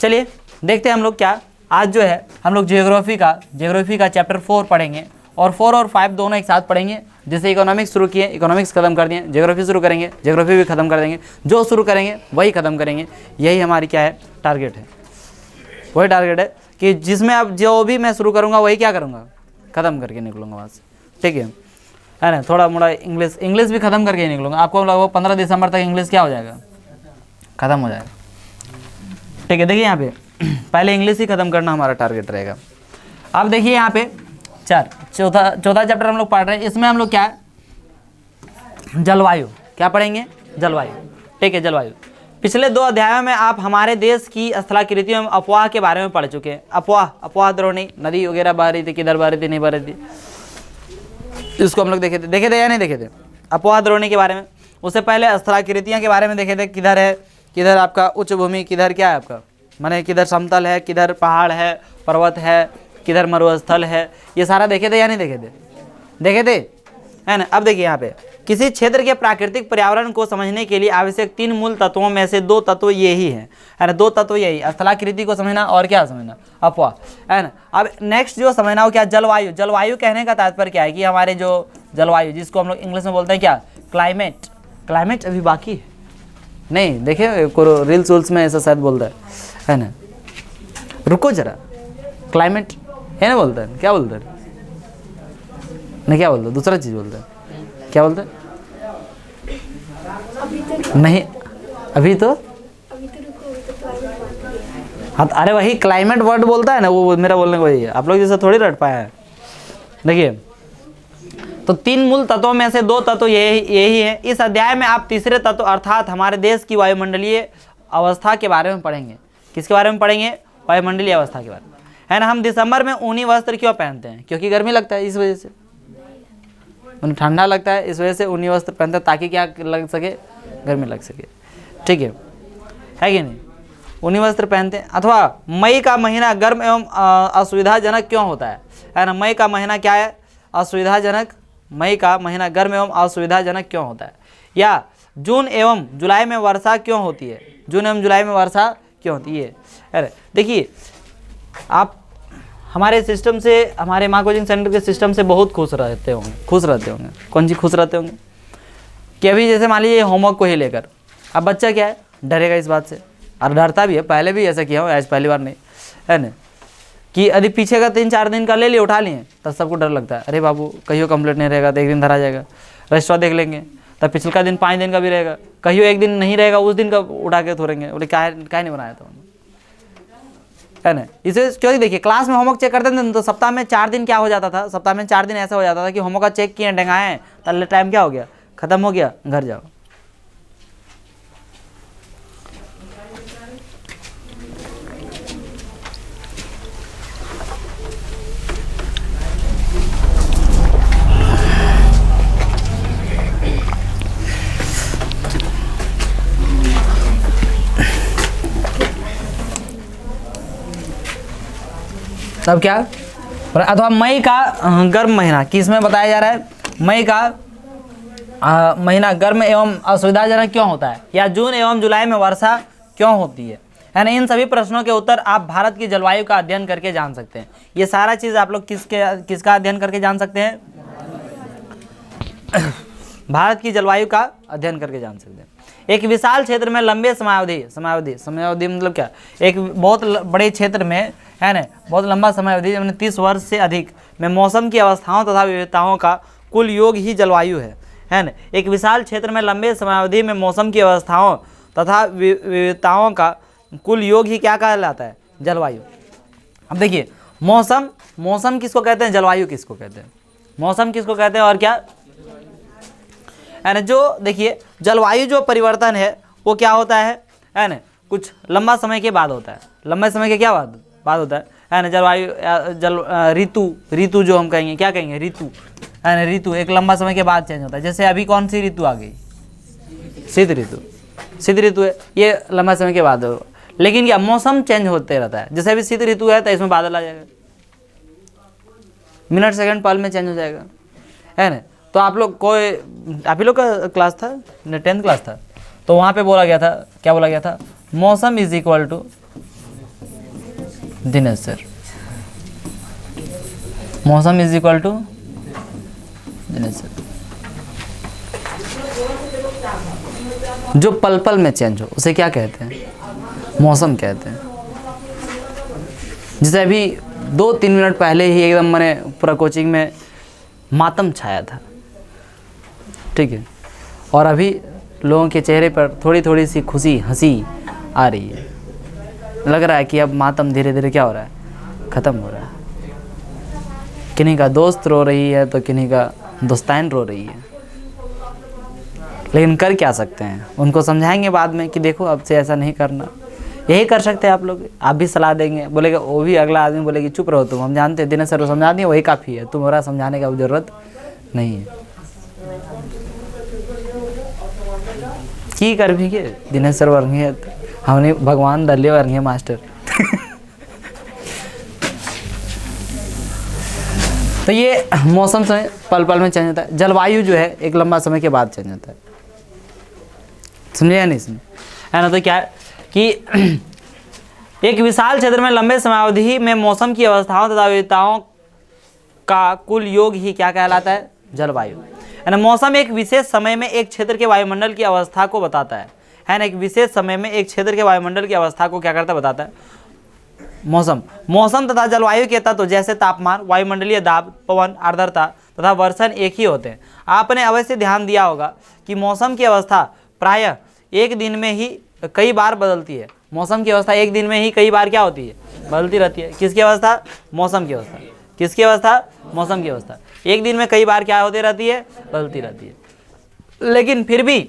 चलिए देखते हैं हम लोग क्या आज जो है हम लोग ज्योग्राफी का चैप्टर 4 पढ़ेंगे और 4 और 5 दोनों एक साथ पढ़ेंगे। जैसे इकोनॉमिक्स शुरू किए, इकोनॉमिक्स खत्म कर दिए, ज्योग्राफी शुरू करेंगे, ज्योग्राफी भी खत्म कर देंगे, जो शुरू करेंगे वही खत्म करेंगे। यही हमारी क्या है, टारगेट है, वही टारगेट है कि जिसमें अब जो भी मैं शुरू करूँगा वही क्या करूँगा, ख़त्म करके निकलूँगा वहाँ से, ठीक है ना। थोड़ा मोड़ा इंग्लिश भी ख़त्म करके ही निकलूँगा। आपको लगभग 15 दिसंबर तक इंग्लिश क्या हो जाएगा, ख़त्म हो जाएगा, ठीक है। देखिए यहाँ पे पहले इंग्लिश ही ख़त्म करना हमारा टारगेट रहेगा। अब देखिए यहाँ पे चौथा चैप्टर हम लोग पढ़ रहे हैं। इसमें हम लोग क्या है, जलवायु क्या पढ़ेंगे, जलवायु, ठीक है, जलवायु। पिछले 2 अध्यायों में आप हमारे देश की स्थलाकृति एवं अफवाह के बारे में पढ़ चुके हैं। अफवाह द्रोणी, नदी वगैरह बह रही थी, किधर बह रही थी, नहीं बह रही थी, इसको हम लोग देखे थे या नहीं देखे थे, अफवाह द्रोणी के बारे में। उससे पहले स्थलाकृतियाँ के बारे में देखे थे, किधर है, किधर आपका उच्च भूमि, किधर क्या है आपका, माने किधर समतल है, किधर पहाड़ है, पर्वत है, किधर मरुस्थल है, ये सारा देखे थे या नहीं देखे थे, देखे थे, है ना। अब देखिए यहाँ पे किसी क्षेत्र के प्राकृतिक पर्यावरण को समझने के लिए आवश्यक 3 मूल तत्वों में से 2 तत्व ये ही हैं, है ना। 2 तत्व यही, स्थलाकृति को समझना और क्या समझना, अफवाह, है ना। अब नेक्स्ट जो समझना हो क्या, जलवायु। जलवायु कहने का तात्पर्य क्या है कि हमारे जो जलवायु, जिसको हम लोग इंग्लिश में बोलते हैं क्या, क्लाइमेट अभी बाकी है, नहीं देखिए रील्स वूल्स में ऐसा शायद बोलता है ना। रुको जरा, क्लाइमेट है ना बोलता है, क्या बोलता है, नहीं क्या बोलता है, दूसरा चीज़ बोलता है, क्या बोलता है, नहीं अभी तो हाँ, अरे वही क्लाइमेट वर्ड बोलता है ना, वो मेरा बोलने को वही है, आप लोग जैसा थोड़ी रट पाया है। देखिए तो 3 मूल तत्वों में से 2 तत्व यही है। इस अध्याय में आप तीसरे तत्व अर्थात हमारे देश की वायुमंडलीय अवस्था के बारे में पढ़ेंगे। किसके बारे में पढ़ेंगे, वायुमंडलीय अवस्था के बारे में, है ना। हम दिसंबर में ऊनी वस्त्र क्यों पहनते हैं, क्योंकि गर्मी लगता है, इस वजह से उन्हें ठंडा लगता है, इस वजह से ऊनी वस्त्र पहनते हैं ताकि क्या लग सके, गर्मी लग सके, ठीक है कि नहीं, ऊनी वस्त्र पहनते हैं। अथवा मई का महीना गर्म एवं असुविधाजनक क्यों होता है ना। मई का महीना क्या है, असुविधाजनक, मई का महीना गर्म एवं असुविधाजनक क्यों होता है। या जून एवं जुलाई में वर्षा क्यों होती है, जून एवं जुलाई में वर्षा क्यों होती है। अरे देखिए आप हमारे सिस्टम से, हमारे माँ कोचिंग सेंटर के सिस्टम से बहुत खुश रहते होंगे। कौन सी खुश रहते होंगे कि अभी जैसे मान लीजिए होमवर्क को ही लेकर, अब बच्चा क्या है, डरेगा इस बात से, और डरता भी है, पहले भी ऐसा किया हो, आज पहली बार नहीं, है ना, कि यदि पीछे का 3-4 दिन का ले लिए, उठा लिए, तब सबको डर लगता है, अरे बाबू कहियो कंप्लीट नहीं रहेगा तो एक दिन धरा जाएगा, रजिस्टर देख लेंगे, तब पिछले का दिन 5 दिन का भी रहेगा, कहियो एक दिन नहीं रहेगा, उस दिन का उठा के थोड़ेंगे, बोले क्या नहीं बनाया था, है ना। इसे क्योंकि देखिए क्लास में होमवर्क चेक करते थे तो सप्ताह में 4 दिन क्या हो जाता था, सप्ताह में 4 दिन ऐसा हो जाता था कि होमवर्क का चेक किए, डंगाए, तब टाइम क्या हो गया, खत्म हो गया, घर जाओ। तब क्या, अथवा मई का गर्म महीना, किसमें बताया जा रहा है, मई का महीना गर्म एवं असुविधाजनक क्यों होता है, या जून एवं जुलाई में वर्षा क्यों होती है ना। इन सभी प्रश्नों के उत्तर आप भारत की जलवायु का अध्ययन करके जान सकते हैं। ये सारा चीज़ आप लोग किसका अध्ययन करके जान सकते हैं, भारत की जलवायु का अध्ययन करके जान सकते हैं। एक विशाल क्षेत्र में लंबे समयावधि मतलब क्या, एक बहुत बड़े क्षेत्र में, है ना, बहुत लंबा समय अवधि, 30 वर्ष से अधिक में मौसम की अवस्थाओं तथा विविधताओं का कुल योग ही जलवायु है ना। एक विशाल क्षेत्र में लंबे समयावधि में मौसम की अवस्थाओं तथा विविधताओं का कुल योग ही क्या कहलाता है, जलवायु। अब देखिए मौसम किसको कहते हैं, जलवायु किसको कहते हैं, मौसम किसको कहते हैं और क्या, है ना। जो देखिए जलवायु जो परिवर्तन है वो क्या होता है ना, कुछ लंबा समय के बाद होता है, लंबे समय के क्या बाद होता है ना। जलवायु ऋतु जो हम कहेंगे, क्या कहेंगे, ऋतु, है ना। ऋतु एक लंबा समय के बाद चेंज होता है। जैसे अभी कौन सी ऋतु आ गई, शीत ऋतु है, ये लंबा समय के बाद हो। लेकिन क्या मौसम चेंज होते रहता है, जैसे अभी शीत ऋतु है तो इसमें बादल आ जाएगा, मिनट सेकंड पल में चेंज हो जाएगा, है ना। तो आप लोग का क्लास था, 10th क्लास था, तो वहाँ पे बोला गया था, क्या बोला गया था, मौसम is equal to Dinesh sir, मौसम is equal to Dinesh sir. जो पल पल में चेंज हो उसे क्या कहते हैं? मौसम कहते हैं। जैसे अभी 2-3 मिनट पहले ही एकदम मैंने पूरा कोचिंग में मातम छाया था, ठीक है, और अभी लोगों के चेहरे पर थोड़ी थोड़ी सी खुशी हंसी आ रही है। लग रहा है कि अब मातम धीरे धीरे क्या हो रहा है, ख़त्म हो रहा है। किन्हीं का दोस्त रो रही है तो किन्हीं का दोस्तान रो रही है, लेकिन कर क्या सकते हैं? उनको समझाएंगे बाद में कि देखो अब से ऐसा नहीं करना। यही कर सकते हैं आप लोग। आप भी सलाह देंगे, बोलेगा वो भी, अगला आदमी बोलेगी चुप रहो तुम, हम जानते हैं दिनेश सर को समझा दिए वही काफ़ी है, तुम्हारा समझाने का ज़रूरत नहीं है। की कर भी के दिनेश सर वर्गे हमने भगवान दल्ले वर्गे मास्टर। तो ये मौसम समय पल पल में चेंज होता है। जलवायु जो है एक लंबा समय के बाद चेंज होता है, समझे या नहीं समझे? है ना? तो क्या है कि एक विशाल क्षेत्र में लंबे समयावधि में मौसम की अवस्थाओं तथा विविधताओं का कुल योग ही क्या कहलाता है? जलवायु। है ना? मौसम एक विशेष समय में एक क्षेत्र के वायुमंडल की अवस्था को बताता है ना? एक विशेष समय में एक क्षेत्र के वायुमंडल की अवस्था को क्या करता है? बताता है मौसम तथा जलवायु के तत्व जैसे तापमान, वायुमंडलीय दाब, पवन, आर्द्रता तथा वर्षण एक ही होते हैं। आपने अवश्य ध्यान दिया होगा कि मौसम की अवस्था प्रायः एक दिन में ही कई बार बदलती है। मौसम की अवस्था एक दिन में ही कई बार क्या होती है? बदलती रहती है। किसकी अवस्था? मौसम की अवस्था। किसकी अवस्था? मौसम की अवस्था। एक दिन में कई बार क्या होती रहती है? बदलती रहती है। लेकिन फिर भी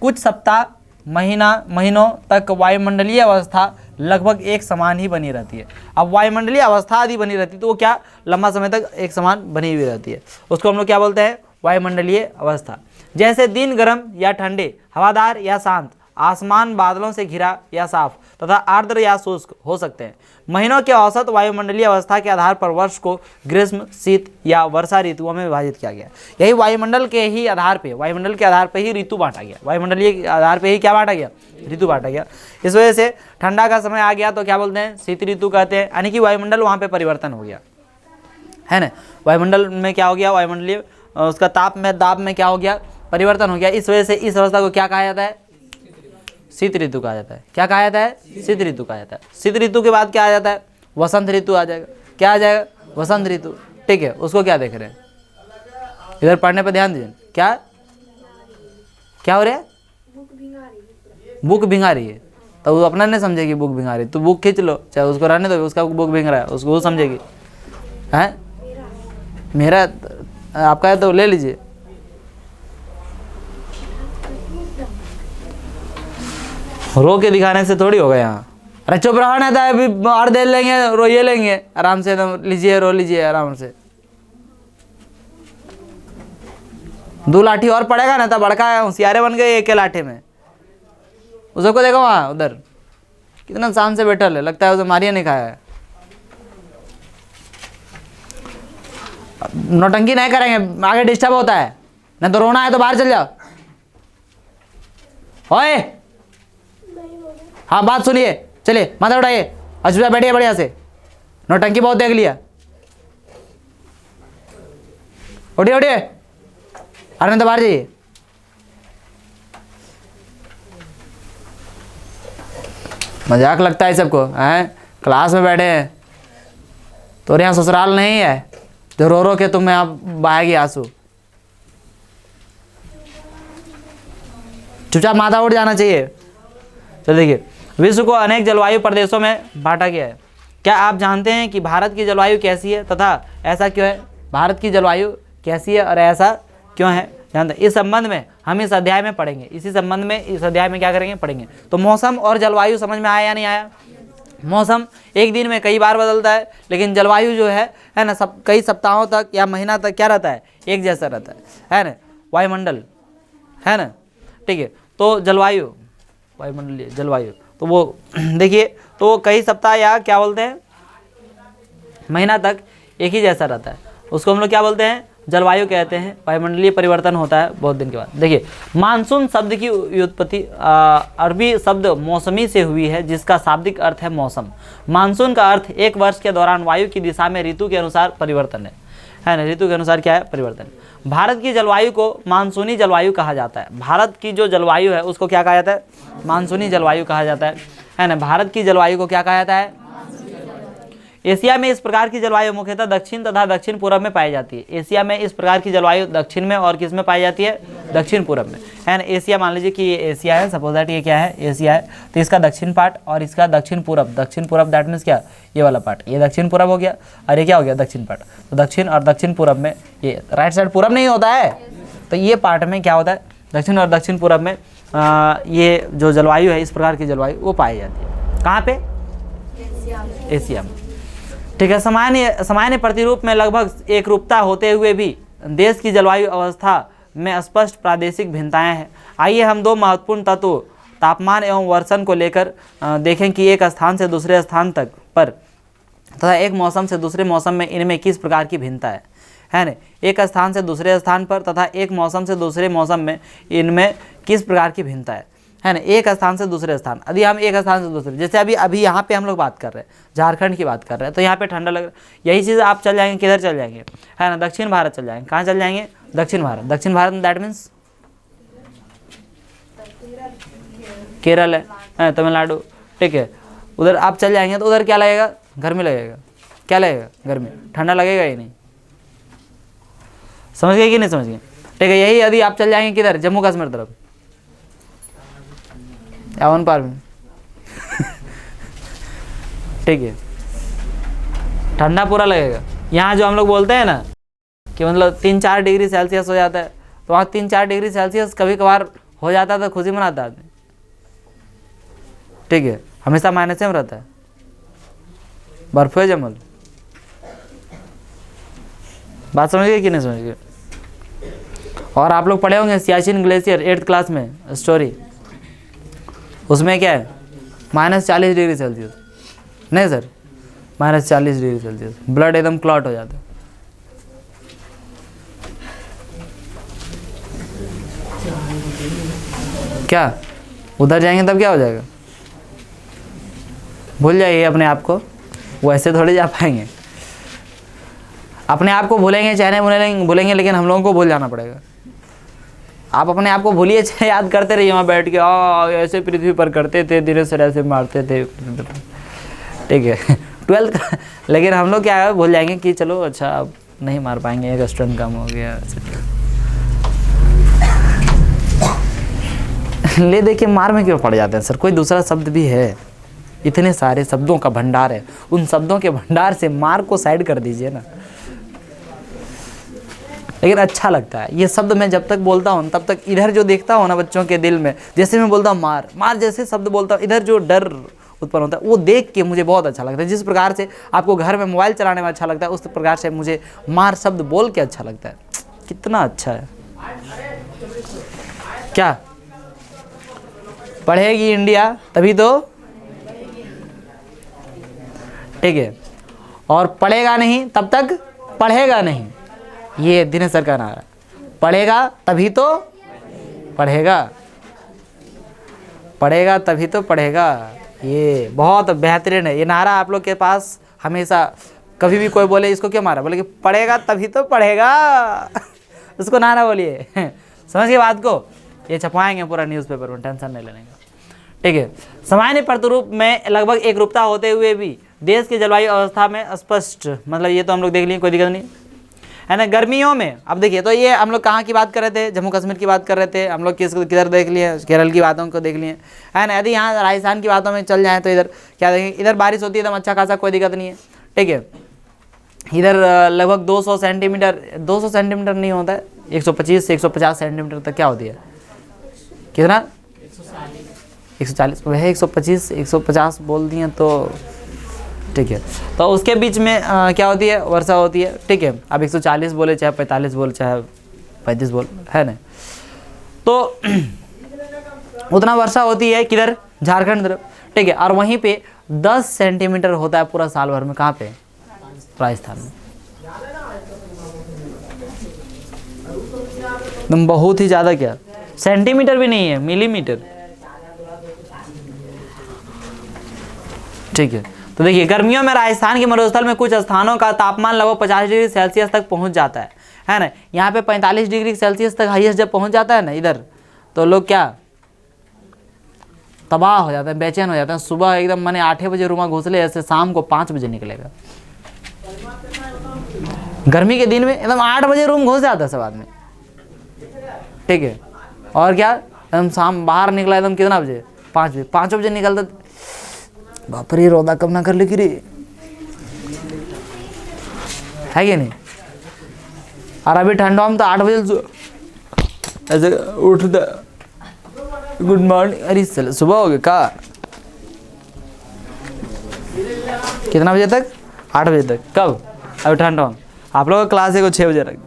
कुछ सप्ताह, महीनों तक वायुमंडलीय अवस्था लगभग एक समान ही बनी रहती है। अब वायुमंडलीय अवस्था आदि बनी रहती है तो वो क्या लंबा समय तक एक समान बनी हुई रहती है। उसको हम लोग क्या बोलते हैं? वायुमंडलीय अवस्था। जैसे दिन गर्म या ठंडे, हवादार या शांत, आसमान बादलों से घिरा या साफ तथा आर्द्र या शुष्क हो सकते हैं। महीनों के औसत वायुमंडलीय अवस्था के आधार पर वर्ष को ग्रीष्म, शीत या वर्षा ऋतुओं में विभाजित किया गया। यही वायुमंडल के ही आधार पे, वायुमंडल के आधार पर ही ऋतु बांटा गया। वायुमंडलीय आधार पे ही क्या बांटा गया? ऋतु बांटा गया। इस वजह से ठंडा का समय आ गया तो क्या बोलते हैं? शीत ऋतु कहते हैं, यानी कि वायुमंडल वहाँ पे परिवर्तन हो गया, है ना? वायुमंडल में क्या हो गया? वायुमंडलीय उसका ताप में, दाब में क्या हो गया? परिवर्तन हो गया। इस वजह से इस अवस्था को क्या कहा जाता है? शीत ऋतु कहा जाता है। क्या कहा जाता है? शीत ऋतु कहा जाता है। शीत ऋतु के बाद क्या आ जाता है? वसंत ऋतु आ जाएगा। क्या आ जाएगा? वसंत ऋतु। ठीक है, उसको क्या देख रहे हैं? इधर पढ़ने पर ध्यान दीजिए। क्या क्या हो रहा है? बुक भिंगा रही है। तो वो अपना नहीं समझेगी बुक भिंगा रही, तो बुक खींच लो, चाहे उसको रहने दो, उसका बुक भिंग रहा है उसको वो समझेगी। है मेरा आपका है तो ले लीजिए। रो के दिखाने से थोड़ी होगा यहाँ। अरे चुप रहो ना, था अभी और दे लेंगे, रो ये लेंगे आराम से, एकदम लीजिए, रो लीजिए आराम से। 2 लाठी और पड़ेगा ना, तो बड़का होशियारे बन गए एक लाठी में। उसको देखो वहाँ उधर कितना शान से बैठा है, लगता है उसे मारिया नहीं खाया है। नौटंकी नहीं करेंगे, आगे डिस्टर्ब होता है। नहीं तो रोना है तो बाहर चल जाओ। ओए हाँ बात सुनिए, चलिए माथा उठाइए, अच्छा बैठिए बढ़िया से। नौटंकी बहुत देख लिया, उठिए उठिए, अरे नहीं तो बाहर जाइए। मजाक लगता है सबको, हैं? क्लास में बैठे हैं तो यहाँ ससुराल नहीं है जो रो रो के तुम्हें आप बहाएगी आंसू। चुपचाप माथा उठ जाना चाहिए। चलो देखिए, विश्व को अनेक जलवायु प्रदेशों में बांटा गया है। क्या आप जानते हैं कि भारत की जलवायु कैसी है तथा ऐसा क्यों है? भारत की जलवायु कैसी है और ऐसा क्यों है जानते हैं? इस संबंध में हम इस अध्याय में पढ़ेंगे। इसी संबंध में इस अध्याय में क्या करेंगे? पढ़ेंगे। तो मौसम और जलवायु समझ में आया या नहीं आया? मौसम एक दिन में कई बार बदलता है, लेकिन जलवायु जो है ना, सब कई सप्ताहों तक या महीना तक क्या रहता है? एक जैसा रहता है ना? वायुमंडल, है ना? ठीक है, तो जलवायु, वायुमंडलीय जलवायु, तो वो देखिए, तो कई सप्ताह या क्या बोलते हैं? महीना तक एक ही जैसा रहता है, उसको हम लोग क्या बोलते हैं? जलवायु कहते हैं। वायुमंडलीय परिवर्तन होता है बहुत दिन के बाद। देखिए, मानसून शब्द की व्युत्पत्ति अरबी शब्द मौसमी से हुई है, जिसका शाब्दिक अर्थ है मौसम। मानसून का अर्थ एक वर्ष के दौरान वायु की दिशा में ऋतु के अनुसार परिवर्तन है ना, ऋतु के अनुसार क्या है, परिवर्तन। भारत की जलवायु को मानसूनी जलवायु कहा जाता है। भारत की जो जलवायु है उसको क्या कहा जाता है, मानसूनी जलवायु कहा जाता है ना। भारत की जलवायु को क्या कहा जाता है। एशिया में इस प्रकार की जलवायु मुख्यतः दक्षिण तथा दक्षिण पूर्व में पाई जाती है। एशिया में इस प्रकार की जलवायु दक्षिण में और किस में पाई जाती है, दक्षिण पूर्व में, है ना। एशिया मान लीजिए कि ये एशिया है, सपोज दैट ये क्या है, एशिया है, तो इसका दक्षिण पार्ट और इसका दक्षिण पूर्व, दक्षिण पूर्व दैट मीन्स क्या, ये वाला पार्ट, ये दक्षिण पूर्व हो गया और ये क्या हो गया, दक्षिण पार्ट। तो दक्षिण और दक्षिण पूर्व में, ये राइट साइड पूर्व नहीं होता है, तो ये पार्ट में क्या होता है, दक्षिण और दक्षिण पूर्व में ये जो जलवायु है, इस प्रकार की जलवायु वो पाई जाती है। कहाँ पे, एशिया में, ठीक है। सामान्य प्रतिरूप में लगभग एक रूपता होते हुए भी देश की जलवायु अवस्था में स्पष्ट प्रादेशिक भिन्नताएं हैं। आइए हम दो महत्वपूर्ण तत्व तापमान एवं वर्षण को लेकर देखें कि एक स्थान से दूसरे स्थान तक पर तथा एक मौसम से दूसरे मौसम में इनमें किस प्रकार की भिन्नता है ना। एक स्थान से दूसरे स्थान पर तथा एक मौसम से दूसरे मौसम में इनमें किस प्रकार की भिन्नता है ना। एक स्थान से दूसरे स्थान, यदि हम एक स्थान से दूसरे, जैसे अभी यहाँ पे हम लोग बात कर रहे हैं, झारखंड की बात कर रहे हैं, तो यहाँ पे ठंडा लग रहा है। यही चीज़ आप चल जाएंगे, किधर चल जाएंगे, है ना, दक्षिण भारत चल जाएंगे। कहाँ चल जाएंगे, दक्षिण भारत। दक्षिण भारत में दैट मीन्स केरल है, तमिलनाडु, ठीक है। उधर आप चल जाएंगे तो उधर क्या लगेगा, गर्मी लगेगा। क्या लगेगा, गर्मी, ठंडा लगेगा ही नहीं। समझ गए कि नहीं समझ गए, ठीक है। यही यदि आप चल जाएंगे किधर, जम्मू कश्मीर तरफ, यावन पार में ठीक है, ठंडा पूरा लगेगा। यहाँ जो हम लोग बोलते हैं ना कि मतलब 3-4 डिग्री सेल्सियस हो जाता है, तो वहाँ 3-4 डिग्री सेल्सियस कभी कभार हो जाता था, खुशी मनाता आदमी, ठीक है। हमेशा माइनस में रहता है, बर्फ है जमल। बात समझ गए कि नहीं समझ गए। और आप लोग पढ़े होंगे सियाचिन ग्लेशियर 8th क्लास में स्टोरी, उसमें क्या है, -40 डिग्री सेल्सियस, नहीं सर, -40 डिग्री सेल्सियस, ब्लड एकदम क्लॉट हो जाता है। क्या उधर जाएंगे तब क्या हो जाएगा, भूल जाइए अपने आप को, वैसे थोड़े जा पाएंगे। अपने आप को भूलेंगे, चाहे भूलेंगे, लेकिन हम लोगों को भूल जाना पड़ेगा। आप अपने आप को भूलिए, चाहे याद करते रहिए वहाँ बैठ के, ऐसे पृथ्वी पर करते थे, धीरे से ऐसे मारते थे, ठीक है 12th का। लेकिन हम लोग क्या है, भूल जाएंगे कि चलो अच्छा अब नहीं मार पाएंगे, एक स्टूडेंट कम हो गया ले देखिए मार में क्यों पड़ जाते हैं सर, कोई दूसरा शब्द भी है, इतने सारे शब्दों का भंडार है, उन शब्दों के भंडार से मार को साइड कर दीजिए ना। लेकिन अच्छा लगता है ये शब्द, मैं जब तक बोलता हूँ तब तक इधर जो देखता हूँ ना बच्चों के दिल में, जैसे मैं बोलता हूँ मार, मार जैसे शब्द बोलता हूँ, इधर जो डर उत्पन्न होता है वो देख के मुझे बहुत अच्छा लगता है। जिस प्रकार से आपको घर में मोबाइल चलाने में अच्छा लगता है, उस प्रकार से मुझे मार शब्द बोल के अच्छा लगता है। कितना अच्छा है, क्या पढ़ेगी इंडिया तभी तो, ठीक है, और पढ़ेगा नहीं तब तक पढ़ेगा नहीं, ये दिनेश सर का नारा, पढ़ेगा तभी तो पढ़ेगा, पढ़ेगा तभी तो पढ़ेगा। ये बहुत बेहतरीन है, ये नारा आप लोग के पास हमेशा, कभी भी कोई बोले इसको क्यों मारा, बोले कि पढ़ेगा तभी तो पढ़ेगा उसको नारा बोलिए समझ के बात को, ये छपवाएंगे पूरा न्यूज़पेपर में, टेंशन नहीं लेने का, ठीक है। सामान्य प्रतिरूप में लगभग एक रूपता होते हुए भी देश की जलवायु अवस्था में स्पष्ट, मतलब ये तो हम लोग देख लिए, कोई दिक्कत नहीं है ना। गर्मियों में अब देखिए, तो ये हम लोग कहाँ की बात कर रहे थे, जम्मू कश्मीर की बात कर रहे थे हम लोग, किधर देख लिए, केरल की बातों को देख लिए, है ना। यदि यहाँ राजस्थान की बातों में चल जाएँ तो इधर क्या देखेंगे, इधर बारिश होती है एकदम अच्छा खासा, कोई दिक्कत नहीं है, ठीक है। इधर लगभग 200 सेंटीमीटर, 200 सेंटीमीटर नहीं होता है, 125 से 150 सेंटीमीटर तक क्या होती है, कितना 140, वह 125 150 बोल दिए तो ठीक है। तो उसके बीच में क्या होती है, वर्षा होती है, ठीक है। अब 140 बोले चाहे 45 बोले चाहे 35 बोल, है ना। तो उतना वर्षा होती है किधर, झारखंड तरफ, ठीक है। और वहीं पे 10 सेंटीमीटर होता है पूरा साल भर में, कहाँ पे, राजस्थान में। एकदम बहुत ही ज़्यादा, क्या सेंटीमीटर भी नहीं है, मिलीमीटर। ठीक है, तो देखिए गर्मियों में राजस्थान के मरुस्थल में कुछ स्थानों का तापमान लगभग 50 डिग्री सेल्सियस तक पहुंच जाता है ना। यहाँ पे 45 डिग्री सेल्सियस तक हाईएस्ट जब पहुंच जाता है ना इधर, तो लोग क्या तबाह हो जाते हैं, बेचैन हो जाते हैं। सुबह एकदम मैंने 8 बजे रूम घुसले, ऐसे शाम को 5 बजे निकलेगा। गर्मी के दिन में एकदम 8 बजे रूम घुस जाता है सब आदमी। ठीक है, और क्या एकदम शाम बाहर निकला एकदम कितना बजे, 5 बजे, 5 बजे निकलता, बाप रे रौदा कब ना कर ले गिरी, है कि नहीं। और अभी ठंडा में तो 8 बजे ऐसे उठता, गुड मॉर्निंग, अरे सुबह हो गया का, कितना बजे तक, 8 बजे तक। कब, अभी ठंडा में। आप लोगों का क्लास है को 6 बजे तक।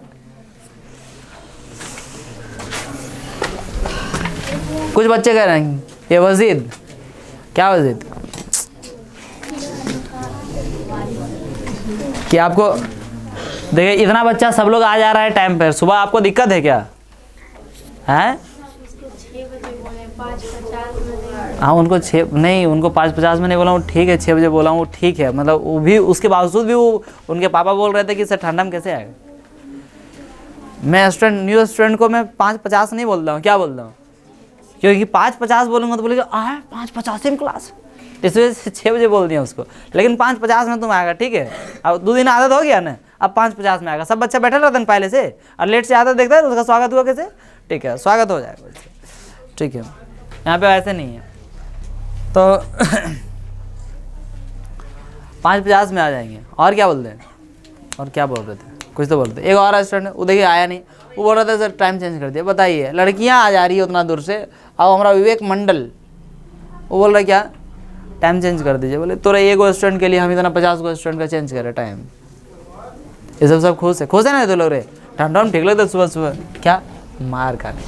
कुछ बच्चे कह रहे हैं ये वजीद, क्या वजीद, कि आपको देखिए इतना बच्चा सब लोग आ जा रहा है टाइम पर, सुबह आपको दिक्कत है क्या है? हाँ उनको 6 नहीं, उनको 5:50 में नहीं बोला हूँ, ठीक है 6 बजे बोला हूँ, ठीक है। मतलब वो भी उसके बावजूद भी वो उनके पापा बोल रहे थे कि सर ठंडा में कैसे आएगा। मैं स्टूडेंट, न्यू स्टूडेंट को मैं 5:50 नहीं बोलता हूँ, क्या बोलता हूँ, क्योंकि 5:50 बोलूँगा तो बोलेगा 5:50 में क्लास, इस वजह से 6 बजे बोल दिया उसको। लेकिन 5:50 में तुम आएगा, ठीक है। अब 2 दिन आदत हो गया ना, अब 5:50 में आएगा। सब बच्चा बैठा रहता है पहले से, और लेट से आता देखता है उसका स्वागत हुआ कैसे, ठीक है स्वागत हो जाएगा, ठीक है। यहाँ पे ऐसे नहीं है, तो 5:50 में आ जाएंगे। और क्या बोलते हैं, और क्या बोल रहे थे, कुछ तो बोलते। एक और स्टूडेंट वो देखिए आया नहीं, वो बोल रहा था सर टाइम चेंज कर दिया। बताइए लड़कियाँ आ जा रही है उतना दूर से, अब हमारा विवेक मंडल वो बोल रहा है क्या टाइम चेंज कर दीजिए। बोले तोरा एगो स्टूडेंट के लिए हम इतना 50 गो स्टूडेंट का चेंज करे टाइम। ये सब खुश है ना तो लोग रे, ठंडा में ठीक लगता सुबह सुबह, क्या मार खाने।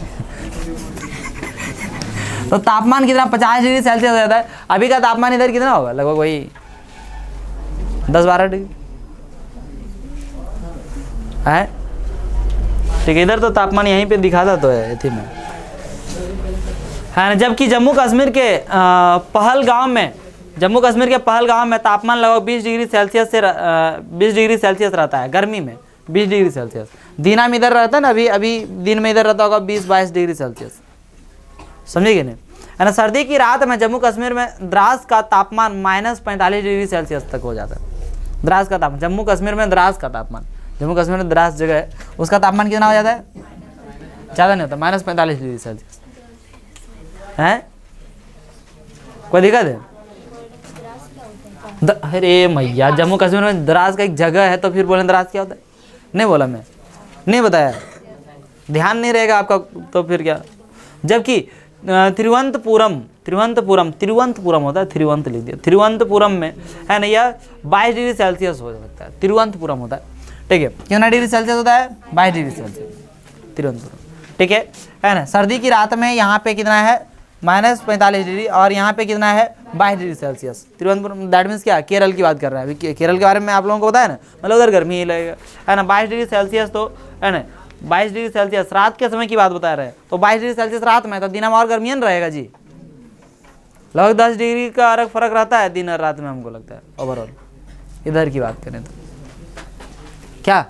तो तापमान कितना 50 डिग्री सेल्सियस हो जाता है। अभी का तापमान इधर कितना होगा, लगभग वही 10-12 डिग्री है, ठीक है। इधर तो तापमान यहीं पे दिखाता तो है इथी में, है ना। जबकि जम्मू कश्मीर के पहलगाम में, जम्मू कश्मीर के पहलगाम में तापमान लगभग 20 डिग्री सेल्सियस से 20 डिग्री सेल्सियस रहता है गर्मी में, 20 डिग्री सेल्सियस। दीना में इधर रहता है ना, अभी दिन में इधर रहता होगा 20-22 डिग्री सेल्सियस, समझिए नहीं, है ना। सर्दी की रात में जम्मू कश्मीर में द्रास का तापमान -45 डिग्री सेल्सियस तक हो जाता है। द्रास का तापमान, जम्मू कश्मीर में द्रास का तापमान, जम्मू कश्मीर में द्रास जगह है, उसका तापमान कितना हो जाता है, ज़्यादा नहीं होता, -45 डिग्री सेल्सियस है। कोई दिक्कत है? अरे मैया, जम्मू कश्मीर में द्रास का एक जगह है, तो फिर बोले द्रास क्या होता है, नहीं बोला मैं, नहीं बताया, ध्यान नहीं रहेगा आपका तो फिर क्या। जबकि तिरुवनंतपुरम होता है, तिरुवंत लिख दिया, तिरुवनंतपुरम में है ना, यह 22 डिग्री सेल्सियस हो सकता है। तिरुवनंतपुरम होता है, ठीक है। कितना डिग्री सेल्सियस होता है, 22 डिग्री सेल्सियस तिरुवनंतपुरम, ठीक है ना। सर्दी की रात में यहाँ पे कितना है, -45 डिग्री, और यहाँ पे कितना है 22 degree Celsius. Thiruvananthapuram that means क्या, केरल की बात कर रहा है अभी, केरल के बारे में आप लोगों को पता है ना, मतलब उधर गर्मी ही लगेगा, है ना। 22 डिग्री सेल्सियस तो है ना, 22 डिग्री सेल्सियस रात के समय की बात बता रहे हैं, तो 22 डिग्री सेल्सियस रात में, तो दिन में और गर्मियन रहेगा जी, लगभग 10 डिग्री का अलग फर्क रहता है दिन और रात में, हमको लगता है ओवरऑल, इधर की बात करें तो। क्या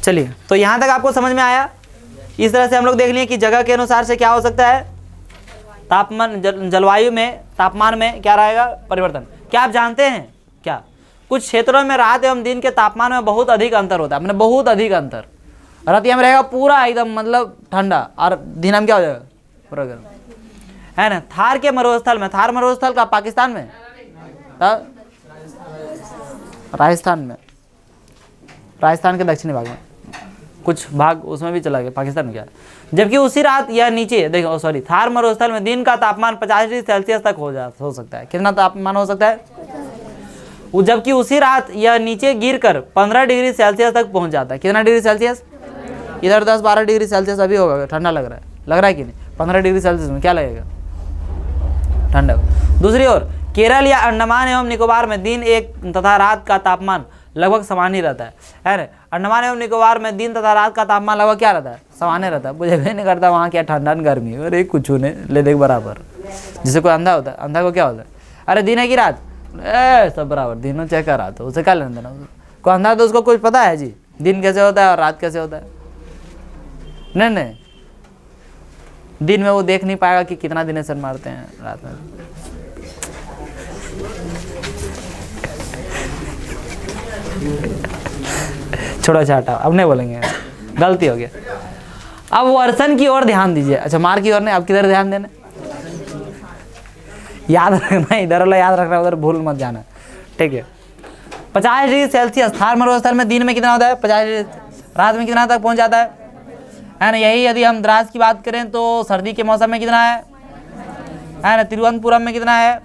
चलिए, तो यहाँ तक आपको समझ में आया। इस तरह से हम लोग देख लिए कि जगह के अनुसार से क्या हो सकता है, तापमान, जलवायु में तापमान में क्या रहेगा परिवर्तन। क्या आप जानते हैं क्या, कुछ क्षेत्रों में रात एवं दिन के तापमान में बहुत अधिक अंतर होता है, मतलब बहुत अधिक अंतर। रतिया में रहेगा पूरा एकदम मतलब ठंडा, और दिन में क्या हो जाएगा पूरा गर्म, है ना। थार के मरुस्थल में, थार मरुस्थल का पाकिस्तान में, राजस्थान में, राजस्थान के दक्षिणी भाग में, कुछ भाग उसमें भी चला गया, पाकिस्तान में क्या। जबकि उसी रात या नीचे देखो सॉरी, थार मरुस्थल में दिन का तापमान 50 डिग्री सेल्सियस तक हो सकता है। कितना तापमान हो सकता है, जबकि उसी रात या नीचे गिरकर 15 डिग्री सेल्सियस तक पहुंच जाता है। कितना डिग्री सेल्सियस, इधर 10-12 डिग्री सेल्सियस अभी होगा, ठंडा लग रहा है कि नहीं। 15 डिग्री सेल्सियस में क्या लगेगा, ठंडा। दूसरी ओर केरल या अंडमान एवं निकोबार में दिन एक तथा रात का तापमान लगभग समान ही रहता है ना। अंडमान एवं निकोबार में दिन तथा रात का तापमान लगभग क्या रहता है, सामान्य रहता है। मुझे भी नहीं करता वहाँ क्या ठंडा गर्मी, अरे कुछ नहीं ले देख बराबर। जिसे कोई अंधा होता है, अंधा को क्या होता है, अरे दिन है कि रात, सब बराबर, दिनों चाहे का रात हो, उसे क्या लेना देना। कोई अंधा तो उसको कुछ पता है जी दिन कैसे होता है और रात कैसे होता है, नहीं दिन में वो देख नहीं पाएगा कि कितना दिन सर मारते हैं रात में। छोड़ो छाटा, अब नहीं बोलेंगे, गलती हो गया। अब वर्षन की ओर ध्यान दीजिए। अच्छा मार की ओर नहीं, अब किधर ध्यान देना, याद रखना, इधर वाला याद रखना, उधर भूल मत जाना, ठीक है। 50 डिग्री सेल्सियस थार मरुस्थल में दिन में कितना होता है, 50 डिग्री, रात में कितना तक पहुंच जाता है ना। यही यदि हम द्रास की बात करें तो सर्दी के मौसम में कितना है ना, तिरुवनंतपुरम में कितना है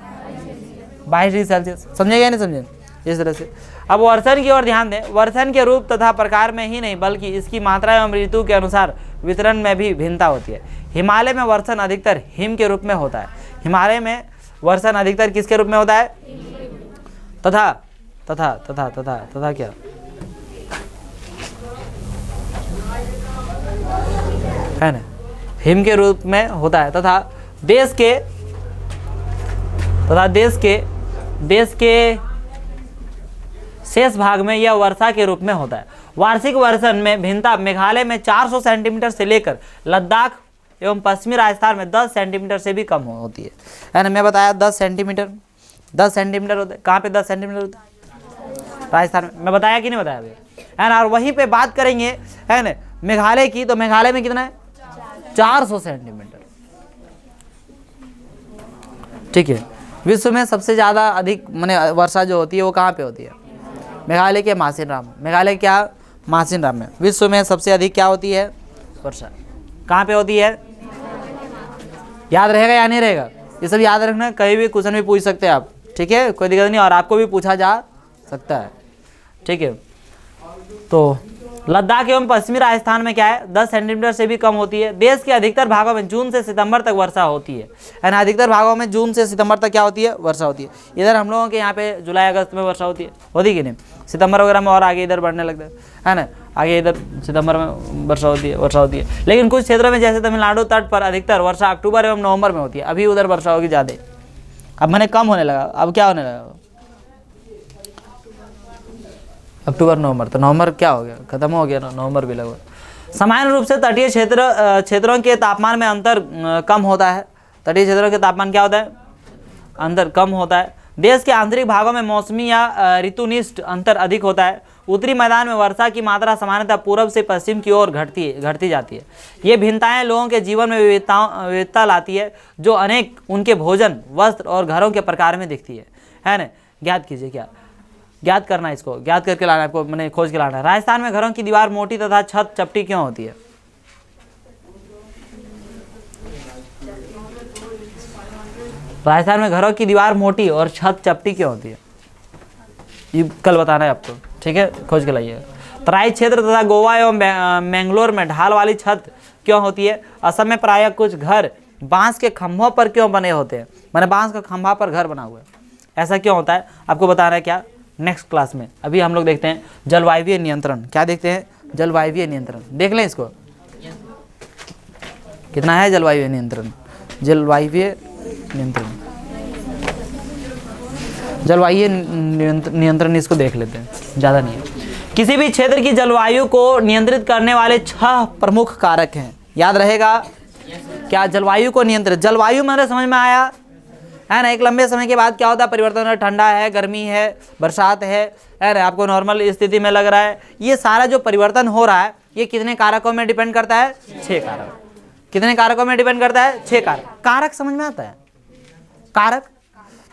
22 डिग्री सेल्सियस। समझेगा या नहीं समझे, इस तरह से। अब वर्षण की ओर ध्यान दें। वर्षण के रूप तथा प्रकार में ही नहीं बल्कि इसकी मात्रा एवं ऋतु के अनुसार वितरण में भी भिन्नता होती है। हिमालय में वर्षण अधिकतर हिम के रूप में होता है। हिमालय में वर्षण अधिकतर किसके रूप में होता है, तथा तथा तथा तथा तथा क्या, है ना, हिम के रूप में होता है। तथा देश के शेष भाग में यह वर्षा के रूप में होता है। वार्षिक वर्षण में भिन्नता मेघालय में 400 सेंटीमीटर से लेकर लद्दाख एवं पश्चिमी राजस्थान में 10 सेंटीमीटर से भी कम होती है ना। मैं बताया 10 सेंटीमीटर होता है। कहाँ पे 10 सेंटीमीटर होता है, राजस्थान में। मैं बताया कि नहीं बताया अभी, है ना। और वहीं पे बात करेंगे है ना मेघालय की, तो मेघालय में कितना है 400 सेंटीमीटर, ठीक है। विश्व में सबसे ज़्यादा अधिक माने वर्षा जो होती है वो कहाँ पे होती है, मेघालय के मासिनराम। मेघालय क्या, मासिनराम में विश्व में सबसे अधिक क्या होती है वर्षा, कहाँ पे होती है, याद रहेगा या नहीं रहेगा, ये सब याद रखना। कहीं भी क्वेश्चन भी पूछ सकते हैं आप, ठीक है, कोई दिक्कत नहीं, और आपको भी पूछा जा सकता है, ठीक है। तो लद्दाख एवं पश्चिमी राजस्थान में क्या है 10 सेंटीमीटर से भी कम होती है। देश के अधिकतर भागों में जून से सितंबर तक वर्षा होती है ना। अधिकतर भागों में जून से सितंबर तक क्या होती है, वर्षा होती है। इधर हम लोगों के यहाँ पे जुलाई अगस्त में वर्षा होती कि नहीं, सितंबर वगैरह में और आगे इधर बढ़ने लगता है ना, आगे इधर सितंबर में वर्षा होती है। लेकिन कुछ क्षेत्रों में जैसे तमिलनाडु तट पर अधिकतर वर्षा अक्टूबर एवं नवंबर में होती है। अभी उधर वर्षा होगी ज़्यादा, अब मैंने कम होने लगा, अब क्या होने लगा, अक्टूबर नवंबर, तो नवंबर क्या हो गया, खत्म हो गया ना, नवंबर भी लगभग। सामान्य रूप से तटीय क्षेत्रों के तापमान में अंतर कम होता है। तटीय क्षेत्रों के तापमान क्या होता है, अंतर कम होता है। देश के आंतरिक भागों में मौसमी या ऋतुनिष्ठ अंतर अधिक होता है। उत्तरी मैदान में वर्षा की मात्रा सामान्यतः पूर्व से पश्चिम की ओर घटती जाती है। ये भिन्नताएं लोगों के जीवन में विविधता लाती है, जो अनेक उनके भोजन, वस्त्र और घरों के प्रकार में दिखती है ना। ज्ञात कीजिए, क्या ज्ञात करना है, इसको ज्ञात करके लाना है आपको, मैंने खोज के लाना है। राजस्थान में घरों की दीवार मोटी तथा छत चपटी क्यों होती है, राजस्थान में घरों की दीवार मोटी और छत चपटी क्यों होती है, ये कल बताना है आपको, ठीक है, खोज के लाइए। तराई क्षेत्र तथा गोवा एवं मैंगलोर में ढाल वाली छत क्यों होती है। असम में प्रायः कुछ घर बांस के खंभों पर क्यों बने होते हैं, मैंने बांस का खंभा पर घर बना हुआ है, ऐसा क्यों होता है आपको बताना है क्या, नेक्स्ट क्लास में। अभी हम लोग देखते हैं जलवायु नियंत्रण, क्या देखते हैं, जलवायु नियंत्रण, देख लें इसको कितना है जलवायु नियंत्रण, जलवायु नियंत्रण इसको देख लेते हैं, ज़्यादा नहीं है। किसी भी क्षेत्र की जलवायु को नियंत्रित करने वाले 6 प्रमुख कारक हैं, याद रहेगा क्या, जलवायु को नियंत्रित, जलवायु मेरे समझ में आया है ना। एक लंबे समय के बाद क्या होता है परिवर्तन, ठंडा है, गर्मी है, बरसात है ना, आपको नॉर्मल स्थिति में लग रहा है, ये सारा जो परिवर्तन हो रहा है ये कितने कारकों में डिपेंड करता है, 6 कारक। कितने कारकों में डिपेंड करता है, 6 कारक। कारक समझ में आता है, कारक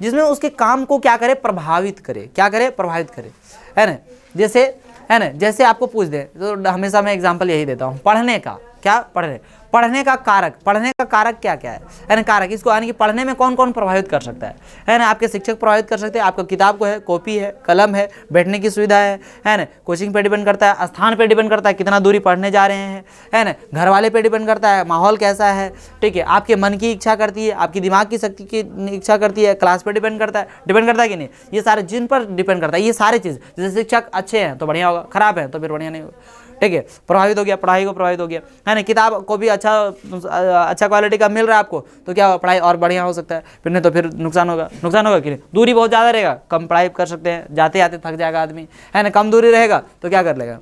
जिसमें उसके काम को क्या करे, प्रभावित करे, क्या करे, प्रभावित करे, है ना। जैसे है ना, जैसे आपको पूछ दे तो हमेशा मैं एग्जांपल यही देता हूँ, पढ़ने का, क्या पढ़ रहे, पढ़ने का कारक, पढ़ने का कारक क्या क्या है ना, कारक इसको यानी कि पढ़ने में कौन कौन प्रभावित कर सकता है ना, आपके शिक्षक प्रभावित कर सकते हैं, आपका किताब को है, कॉपी है, कलम है, बैठने की सुविधा है ना, कोचिंग पे डिपेंड करता है, स्थान पे डिपेंड करता है कितना दूरी पढ़ने जा रहे हैं, है ना, घर वाले पे डिपेंड करता है, माहौल कैसा है, ठीक है, आपके मन की इच्छा करती है, आपकी दिमाग की शक्ति की इच्छा करती है, क्लास पर डिपेंड करता है कि नहीं, ये सारे जिन पर डिपेंड करता है, ये सारे चीज़, जैसे शिक्षक अच्छे हैं तो बढ़िया होगा, खराब है तो फिर बढ़िया नहीं होगा, ठीक है, प्रभावित हो गया, पढ़ाई को प्रभावित हो गया, है ना, किताब को भी अच्छा क्वालिटी का मिल रहा है आपको तो क्या पढ़ाई और बढ़िया हो सकता है, फिर नहीं तो फिर नुकसान होगा कि नहीं, दूरी बहुत ज़्यादा रहेगा, कम पढ़ाई कर सकते हैं, जाते आते थक जाएगा आदमी, है ना, कम दूरी रहेगा तो क्या कर लेगा,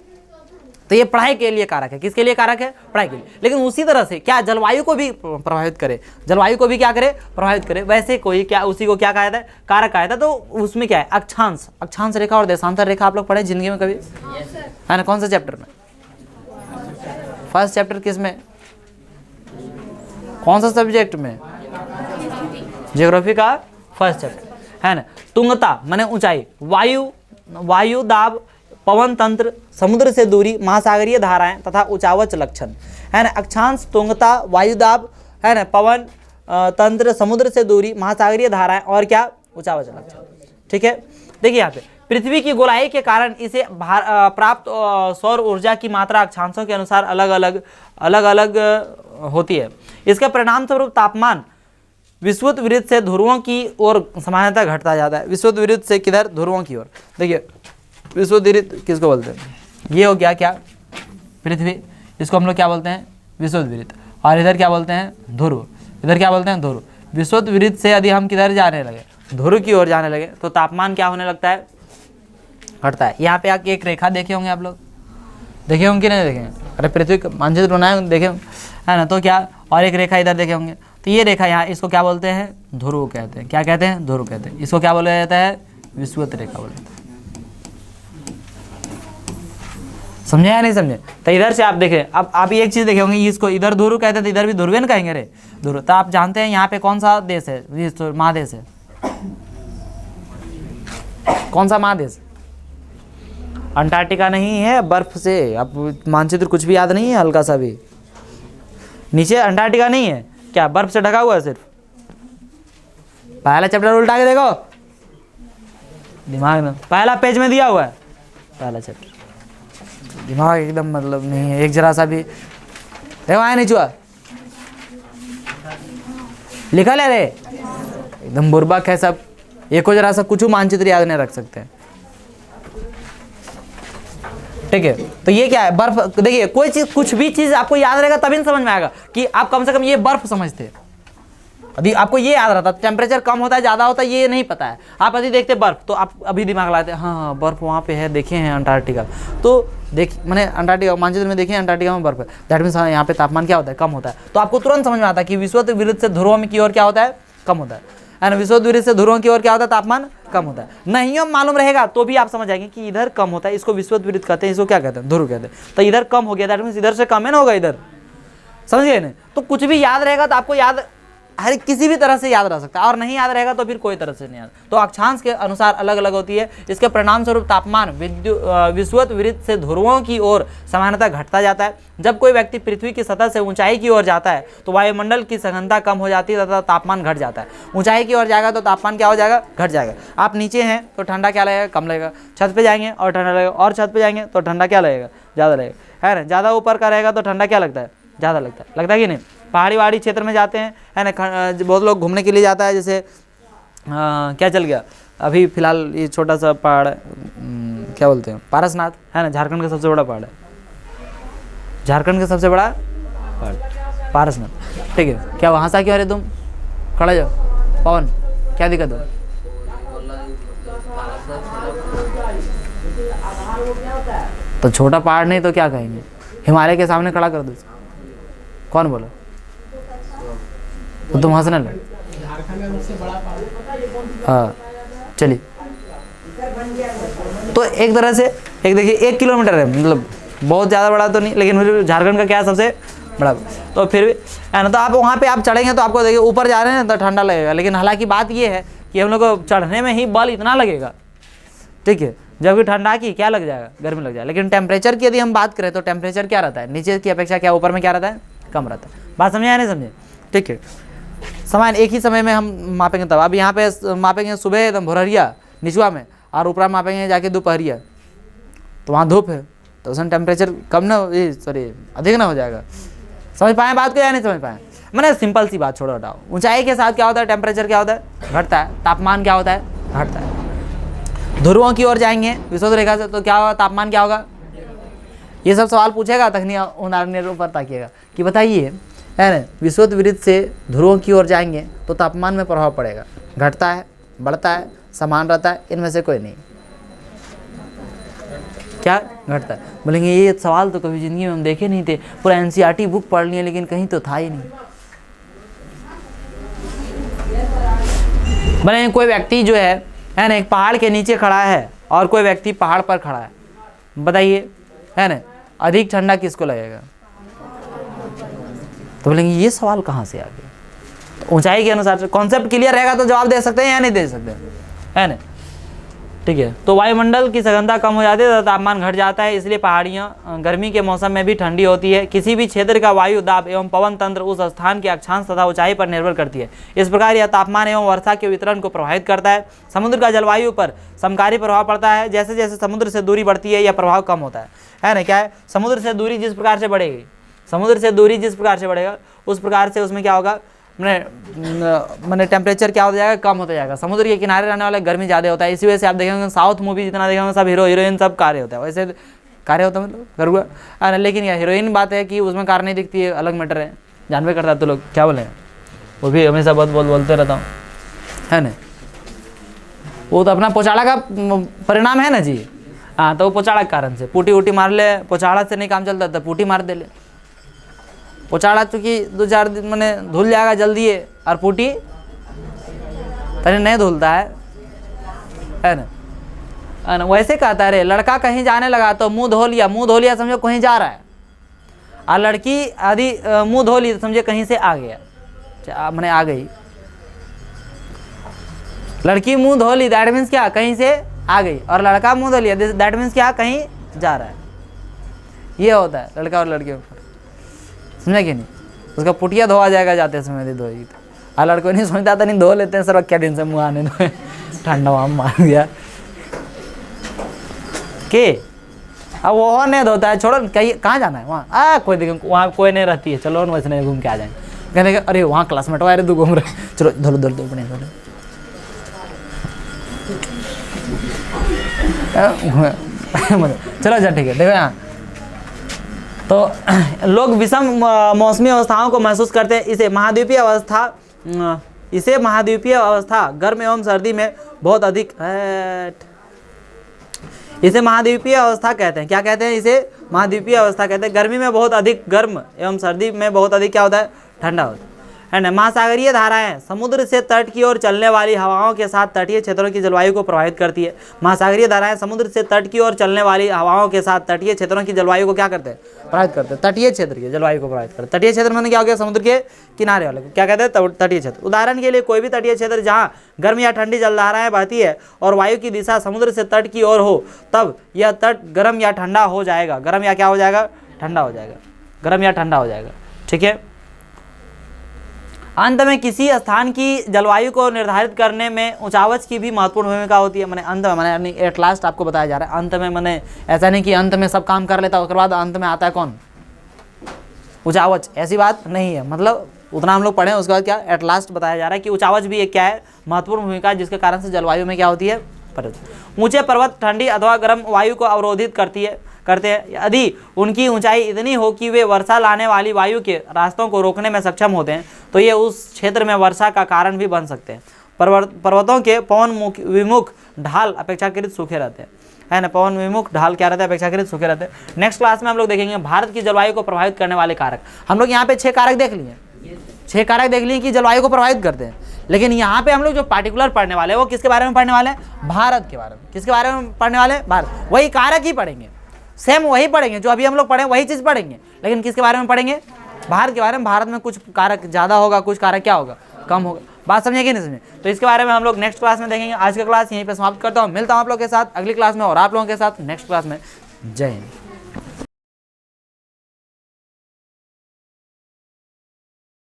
तो ये पढ़ाई के लिए कारक है, किसके लिए कारक है, पढ़ाई के लिए। लेकिन उसी तरह से क्या जलवायु को भी प्रभावित करे, जलवायु को भी क्या करे, प्रभावित करे, वैसे कोई क्या उसी को क्या कहा जाता है, कारक कहा जाता है, तो उसमें क्या है, अक्षांश, अक्षांश रेखा और देशांतर रेखा आप लोग पढ़े जिंदगी में कभी, है ना, कौन सा चैप्टर में, फर्स्ट चैप्टर किस में, कौन सा सब्जेक्ट में, ज्योग्राफी का फर्स्ट चैप्टर, है ना, तुंगता माने ऊंचाई, वायु दाब, पवन तंत्र, समुद्र से दूरी, महासागरीय धाराएं तथा ऊंचावच लक्षण, है ना, अक्षांश, तुंगता, वायुदाब, है ना, पवन तंत्र, समुद्र से दूरी, महासागरीय धाराएं और क्या, ऊंचावच लक्षण, ठीक है। देखिए यहाँ पे पृथ्वी की गोलाई के कारण इसे प्राप्त सौर ऊर्जा की मात्रा अक्षांशों के अनुसार अलग अलग होती है। इसके परिणाम स्वरूप तापमान विषुवत वृत्त से ध्रुवों की ओर सामान्यतः घटता जाता है। विषुवत वृत्त से किधर, ध्रुवों की ओर। देखिए विषुवत वृत्त किसको बोलते हैं, ये हो गया क्या, पृथ्वी, इसको हम लोग क्या बोलते हैं, विषुवत वृत्त, और इधर क्या बोलते हैं, ध्रुव, इधर क्या बोलते हैं, ध्रुव। विषुवत वृत्त से यदि हम किधर जाने लगे, ध्रुव की ओर जाने लगे तो तापमान क्या होने लगता है, घटता है। यहाँ पे आके एक रेखा देखे होंगे आप लोग, देखे होंगे कि नहीं देखे, अरे पृथ्वी का मानचित्र बनाए देखे, है ना, तो क्या, और एक रेखा इधर देखे होंगे, तो ये रेखा यहाँ, इसको क्या बोलते हैं, ध्रुव कहते हैं, क्या कहते हैं, ध्रुव कहते हैं। इसको क्या बोला जाता है, विषुवत रेखा बोला जाता है। समझे या नहीं समझे, तो इधर से आप देखें, अब आप एक चीज़ देखे होंगे, इसको इधर ध्रुव कहते हैं तो इधर भी ध्रुवेन कहेंगे, रे ध्रुव। तो आप जानते हैं यहाँ पे कौन सा देश है, महादेश है, कौन सा महादेश, अंटार्कटिका नहीं है, बर्फ से, अब मानचित्र कुछ भी याद नहीं है, हल्का सा भी नीचे अंटार्कटिका नहीं है, क्या बर्फ से ढका हुआ है सिर्फ। पहला चैप्टर उल्टा के देखो, दिमाग में पहला पेज में दिया हुआ है पहला चैप्टर, दिमाग एकदम मतलब नहीं है, एक जरा सा भी देखो आया नहीं छुआ, लिखा ले रे, एकदम बुर्बक है सब, एक को जरा सा कुछ मानचित्र याद नहीं रख सकते, ठीक है। तो ये क्या है, बर्फ। देखिए कोई चीज, कुछ भी चीज आपको याद रहेगा तभी न समझ में आएगा कि आप कम से कम ये बर्फ समझते हैं। यदि आपको ये याद रहता, टेम्परेचर कम होता है ज़्यादा होता है ये नहीं पता है, आप यदि देखते बर्फ तो आप अभी दिमाग लाते हैं, हाँ बर्फ वहाँ पे है, देखे हैं अंटार्कटिका, तो देख मैंने अंटार्कटिका मानचित्र में देखे हैं, अंटार्कटिका में बर्फ है, दैट मीन्स यहाँ पे तापमान क्या होता है, कम होता है। तो आपको तुरंत समझ में आता है कि विषुवत वृत्त से ध्रुवों की ओर क्या होता है, कम होता है ना, विषुवत वृत्त से ध्रुवों की ओर क्या होता है, तापमान कम होता है। नहीं मालूम रहेगा तो भी आप समझ जाएंगे कि इधर कम होता है, इसको विषुवत वृत्त कहते हैं, इसको क्या कहते हैं, ध्रुव कहते हैं। तो इधर कम हो गया, दैट मीन्स इधर से कम है ना होगा इधर, समझ गए नहीं। तो कुछ भी याद रहेगा तो आपको याद हर किसी भी तरह से याद रह सकता है, और नहीं याद रहेगा तो फिर कोई तरह से नहीं याद। तो अक्षांश के अनुसार अलग अलग होती है। इसके परिणाम स्वरूप तापमान विषुवत वृत्त से ध्रुवों की ओर सामान्यतः घटता जाता है। जब कोई व्यक्ति पृथ्वी की सतह से ऊंचाई की ओर जाता है तो वायुमंडल की सघनता कम हो जाती है तथा तापमान घट जाता है। ऊंचाई की ओर जाएगा तो तापमान क्या हो जाएगा, घट जाएगा। आप नीचे हैं तो ठंडा क्या लगेगा, कम लगेगा। छत पे जाएंगे और ठंडा लगेगा, और छत पे जाएंगे तो ठंडा क्या लगेगा, ज़्यादा लगेगा, है ना। ज़्यादा ऊपर का रहेगा तो ठंडा क्या लगता है, ज़्यादा लगता है कि नहीं। पहाड़ी क्षेत्र में जाते हैं, है ना, बहुत लोग घूमने के लिए जाता है, जैसे क्या चल गया अभी फिलहाल ये छोटा सा पहाड़ क्या बोलते हैं, पारसनाथ, है ना, झारखंड का सबसे बड़ा पहाड़ है, झारखंड का सबसे बड़ा पहाड़ पारसनाथ, ठीक है। क्या वहाँ से क्यों अरे तुम खड़ा जाओ, पवन क्या दिक्कत है, तो छोटा पहाड़ नहीं तो क्या कहेंगे, हिमालय के सामने खड़ा कर दो। कौन बोला, तो तुम हंसने लगे। हाँ चलिए, तो एक तरह से एक देखिए 1 किलोमीटर है, मतलब बहुत ज़्यादा बड़ा तो नहीं, लेकिन फिर झारखंड का क्या है सबसे बड़ा, तो फिर भी है ना। तो आप वहाँ पे आप चढ़ेंगे तो आपको देखिए ऊपर जा रहे हैं तो ठंडा लगेगा, लेकिन हालांकि बात ये है कि हम लोग को चढ़ने में ही बल इतना लगेगा, ठीक है, जबकि ठंडा की क्या लग जाएगा, गर्मी लग जाएगा। लेकिन टेम्परेचर की यदि हम बात करें तो टेम्परेचर क्या रहता है, नीचे की अपेक्षा क्या ऊपर में क्या रहता है, कम रहता है। बात समझे या नहीं समझे? ठीक है, समान एक ही समय में हम मापेंगे तब। अब यहाँ पे मापेंगे सुबह एकदम भोरहरिया निचवा में, और ऊपर मापेंगे जाके दोपहरिया, तो वहाँ धूप है, तो उसमें टेम्परेचर कम ना, सॉरी अधिक ना हो जाएगा। समझ पाए बात को या नहीं समझ पाए? मैंने सिंपल सी बात छोड़ो हटाओ। ऊंचाई के साथ क्या होता है, टेम्परेचर क्या होता है, घटता है। तापमान क्या होता है, घटता है। ध्रुवों की ओर जाएंगे विषुवत रेखा से तो क्या होगा, तापमान क्या होगा। ये सब सवाल पूछेगा, तखनी उदाहरण पर ताकिएगा कि बताइए है ना, विषुवत वृत्त से ध्रुवों की ओर जाएंगे तो तापमान में प्रभाव पड़ेगा, घटता है, बढ़ता है, समान रहता है, इनमें से कोई नहीं। क्या घटता है? बोलेंगे ये सवाल तो कभी जिंदगी में हम देखे नहीं थे, पूरा एनसीईआरटी बुक पढ़ लिए लेकिन कहीं तो था ही नहीं। बोलेंगे कोई व्यक्ति जो है ना, एक पहाड़ के नीचे खड़ा है और कोई व्यक्ति पहाड़ पर खड़ा है, बताइए है ना, अधिक ठंडा किसको लगेगा? तो बोलेंगे ये सवाल कहाँ से आ गया? तो ऊंचाई के अनुसार कॉन्सेप्ट क्लियर रहेगा तो जवाब दे सकते हैं या नहीं दे सकते, है ना? ठीक है, तो वायुमंडल की सघनता कम हो जाती है तो तापमान घट जाता है, इसलिए पहाड़ियाँ गर्मी के मौसम में भी ठंडी होती है। किसी भी क्षेत्र का वायु दाब एवं पवन तंत्र उस स्थान के अक्षांश तथा ऊंचाई पर निर्भर करती है। इस प्रकार यह तापमान एवं वर्षा के वितरण को प्रभावित करता है। समुद्र का जलवायु पर समकारी प्रभाव पड़ता है। जैसे जैसे समुद्र से दूरी बढ़ती है यह प्रभाव कम होता है ना। क्या है, समुद्र से दूरी जिस प्रकार से बढ़ेगी, समुद्र से दूरी जिस प्रकार से बढ़ेगा उस प्रकार से उसमें क्या होगा, मैंने टेम्परेचर क्या हो जाएगा, कम होता जाएगा। समुद्र के किनारे रहने वाले गर्मी ज़्यादा होता है। इसी वजह से आप देखेंगे साउथ मूवी जितना देखेंगे सब हीरो हीरोइन सब कार्य होता है, वैसे कार्य होता है मतलब करूँगा। लेकिन यह हीरोइन बात है कि उसमें कार नहीं दिखती है, अलग मैटर है, जानवे करता है। तो लोग क्या बोले, वो भी हमेशा बहुत बोलते रहता हूँ, है ना। वो तो अपना पोचाड़ा का परिणाम है ना जी। हाँ, तो वो पोचाड़ा के कारण से पुटी उटी मार ले, पोचाड़ा से नहीं काम चलता तो पुटी मार दे ले। पोचाड़ा चूँकि 2-4 दिन मैंने धुल जाएगा जल्दी है, और पुटी तने नहीं धुलता है ना। वैसे कहता है रे, लड़का कहीं जाने लगा तो मुंह धो लिया समझो कहीं जा रहा है, और लड़की आदि मुंह धो ली तो समझे कहीं से आ गया, मैंने आ गई। लड़की मुंह धो ली दैट मीन्स क्या, कहीं से आ गई, और लड़का मुंह धो लिया दैट मीन्स क्या, कहीं जा रहा है। ये होता है लड़का और लड़के ऊपर, समझा कि नहीं। उसका पुटिया धोआ जाएगा जाते समय यदि धोएगी तो, और लड़कों नहीं सोचता था नहीं धो लेते हैं सर, क्या दिन से मुँह आने दो, ठंडा वहाँ मार दिया के। अब वो नहीं धोता है, छोड़ो कहीं कहाँ जाना है वहाँ, कोई देखें वहाँ कोई नहीं रहती है, चलो वैसे नहीं घूम के आ जाएंगे। कहने अरे वहाँ क्लासमेट वाले तू घूम रहे, चलो धो बढ़िया धो। चलो अच्छा ठीक है, देखो यहाँ तो लोग विषम मौसमी अवस्थाओं को महसूस करते हैं। इसे महाद्वीपीय अवस्था गर्म एवं सर्दी में बहुत अधिक इसे महाद्वीपीय अवस्था कहते हैं। क्या कहते हैं, इसे महाद्वीपीय अवस्था कहते हैं। गर्मी में बहुत अधिक गर्म एवं सर्दी में बहुत अधिक क्या होता है, ठंडा होता है ना। महासागरीय धाराएं समुद्र से तट की ओर चलने वाली हवाओं के साथ तटीय क्षेत्रों की जलवायु को प्रभावित करती है। महासागरीय धाराएं समुद्र से तट की ओर चलने वाली हवाओं के साथ तटीय क्षेत्रों की जलवायु को क्या करते हैं, प्रभावित करते हैं। तटीय क्षेत्र की जलवायु को प्रभावित करते हैं। तटीय क्षेत्र में क्या हो गया, समुद्र के किनारे वाले को क्या कहते हैं, तटीय क्षेत्र। उदाहरण के लिए कोई भी तटीय क्षेत्र जहाँ गर्म या ठंडी जलधाराएं बहती है और वायु की दिशा समुद्र से तट की ओर हो, तब यह तट गर्म या ठंडा हो जाएगा। गर्म या क्या हो जाएगा, ठंडा हो जाएगा। गर्म या ठंडा हो जाएगा, ठीक है। अंत में किसी स्थान की जलवायु को निर्धारित करने में ऊंचावच की भी महत्वपूर्ण भूमिका होती है। मैंने अंत में, मैंने एट लास्ट आपको बताया जा रहा है अंत में, मैंने ऐसा नहीं कि अंत में सब काम कर लेता उसके बाद अंत में आता है कौन, ऊंचावच, ऐसी बात नहीं है। मतलब उतना हम लोग पढ़े उसके बाद क्या एट लास्ट बताया जा रहा है कि ऊंचावच भी एक क्या है, महत्वपूर्ण भूमिका, जिसके कारण से जलवायु में क्या होती है, ऊंचे पर्वत ठंडी अथवा गर्म वायु को अवरोधित करते हैं। यदि उनकी ऊंचाई इतनी हो कि वे वर्षा लाने वाली वायु के रास्तों को रोकने में सक्षम होते हैं तो ये उस क्षेत्र में वर्षा का कारण भी बन सकते हैं। पर्वतों के पवन विमुख ढाल अपेक्षाकृत सूखे रहते हैं, है ना। पवन विमुख ढाल क्या रहता है, अपेक्षाकृत सूखे रहते हैं। नेक्स्ट क्लास में हम लोग देखेंगे भारत की जलवायु को प्रभावित करने वाले कारक। हम लोग यहाँ पे 6 कारक देख लिए, 6 कारक देख लिए कि जलवायु को प्रभावित करते हैं। लेकिन यहाँ पे हम लोग जो पार्टिकुलर पढ़ने वाले हैं वो किसके बारे में पढ़ने वाले हैं, भारत के बारे में। किसके बारे में पढ़ने वाले हैं, भारत। वही कारक ही पढ़ेंगे, सेम वही पढ़ेंगे जो अभी हम लोग पढ़े वही चीज़ पढ़ेंगे, लेकिन किसके बारे में पढ़ेंगे, भारत के बारे में। भारत में कुछ कारक ज़्यादा होगा, कुछ कारक क्या होगा, कम होगा। बात समझे कि नहीं समझे? तो इसके बारे में हम लोग नेक्स्ट क्लास में देखेंगे। आज का क्लास यहीं पे समाप्त करता हूँ, मिलता हूँ आप लोगों के साथ अगली क्लास में और आप लोगों के साथ नेक्स्ट क्लास में। जय हिंद।